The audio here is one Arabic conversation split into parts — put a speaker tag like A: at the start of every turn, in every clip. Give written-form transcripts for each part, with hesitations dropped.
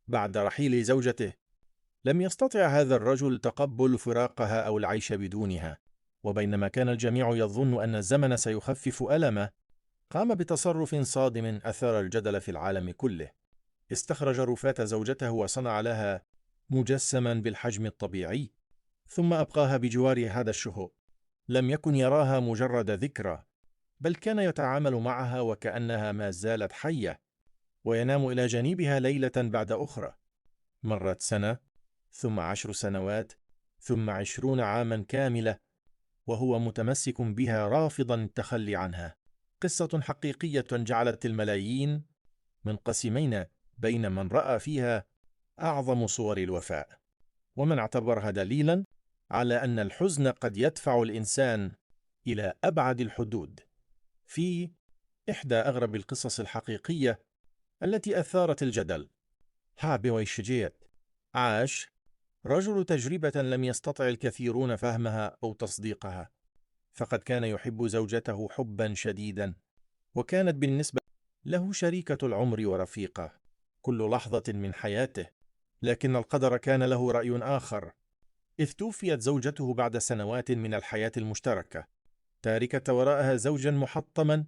A: بعد رحيل زوجته، لم يستطع هذا الرجل تقبل فراقها أو العيش بدونها، وبينما كان الجميع يظن أن الزمن سيخفف ألمه، قام بتصرف صادم أثار الجدل في العالم كله. استخرج رفاة زوجته وصنع لها مجسما بالحجم الطبيعي، ثم أبقاها بجوار هذا الشهو. لم يكن يراها مجرد ذكرى، بل كان يتعامل معها وكأنها ما زالت حية، وينام إلى جانبها ليلة بعد أخرى. مرت سنة، ثم 10 سنوات، ثم 20 عاما كاملة، وهو متمسك بها رافضا التخلي عنها. قصة حقيقية جعلت الملايين منقسمين بين من رأى فيها أعظم صور الوفاء، ومن اعتبرها دليلا على أن الحزن قد يدفع الإنسان إلى أبعد الحدود. في إحدى أغرب القصص الحقيقية التي أثارت الجدل، هابي شجيت، عاش رجل تجربة لم يستطع الكثيرون فهمها أو تصديقها، فقد كان يحب زوجته حبا شديدا، وكانت بالنسبة له شريكة العمر ورفيقة كل لحظة من حياته. لكن القدر كان له رأي آخر، إذ توفيت زوجته بعد سنوات من الحياة المشتركة، تاركة وراءها زوجا محطما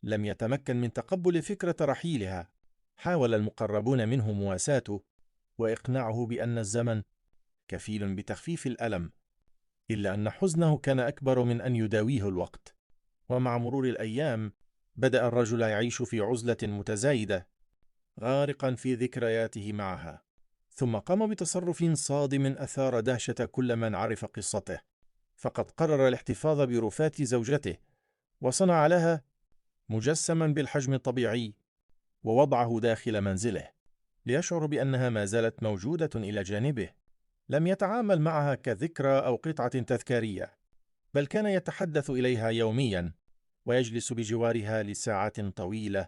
A: لم يتمكن من تقبل فكرة رحيلها. حاول المقربون منه مواساته وإقناعه بأن الزمن كفيل بتخفيف الألم، إلا أن حزنه كان أكبر من أن يداويه الوقت. ومع مرور الأيام بدأ الرجل يعيش في عزلة متزايدة، غارقا في ذكرياته معها، ثم قام بتصرف صادم أثار دهشة كل من عرف قصته. فقد قرر الاحتفاظ برفاة زوجته، وصنع لها مجسما بالحجم الطبيعي، ووضعه داخل منزله ليشعر بأنها ما زالت موجودة إلى جانبه. لم يتعامل معها كذكرى أو قطعة تذكارية، بل كان يتحدث إليها يوميا، ويجلس بجوارها لساعات طويلة،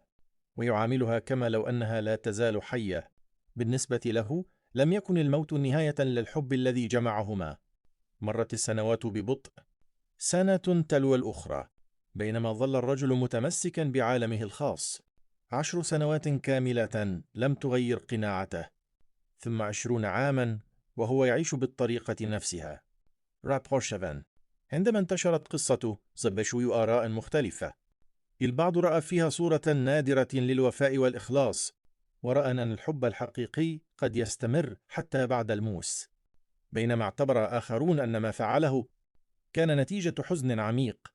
A: ويعاملها كما لو أنها لا تزال حية. بالنسبة له لم يكن الموت نهاية للحب الذي جمعهما. مرت السنوات ببطء، سنة تلو الأخرى، بينما ظل الرجل متمسكا بعالمه الخاص. 10 سنوات كاملة لم تغير قناعته، ثم 20 عاما وهو يعيش بالطريقة نفسها. رابورشافان. عندما انتشرت قصته زبشوا آراء مختلفة. البعض رأى فيها صورة نادرة للوفاء والإخلاص، ورأى أن الحب الحقيقي قد يستمر حتى بعد الموت، بينما اعتبر آخرون أن ما فعله كان نتيجة حزن عميق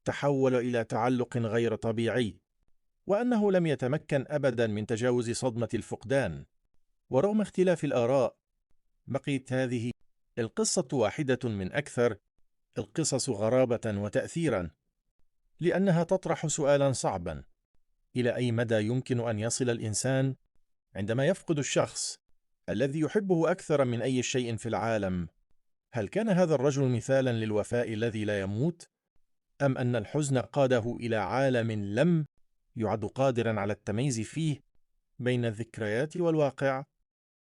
A: تحول إلى تعلق غير طبيعي، وأنه لم يتمكن أبدا من تجاوز صدمة الفقدان. ورغم اختلاف الآراء، بقيت هذه القصة واحدة من أكثر القصص غرابة وتأثيرا، لأنها تطرح سؤالا صعبا: إلى أي مدى يمكن أن يصل الإنسان عندما يفقد الشخص الذي يحبه أكثر من أي شيء في العالم؟ هل كان هذا الرجل مثالا للوفاء الذي لا يموت، أم أن الحزن قاده إلى عالم لم يعد قادرا على التمييز فيه بين الذكريات والواقع؟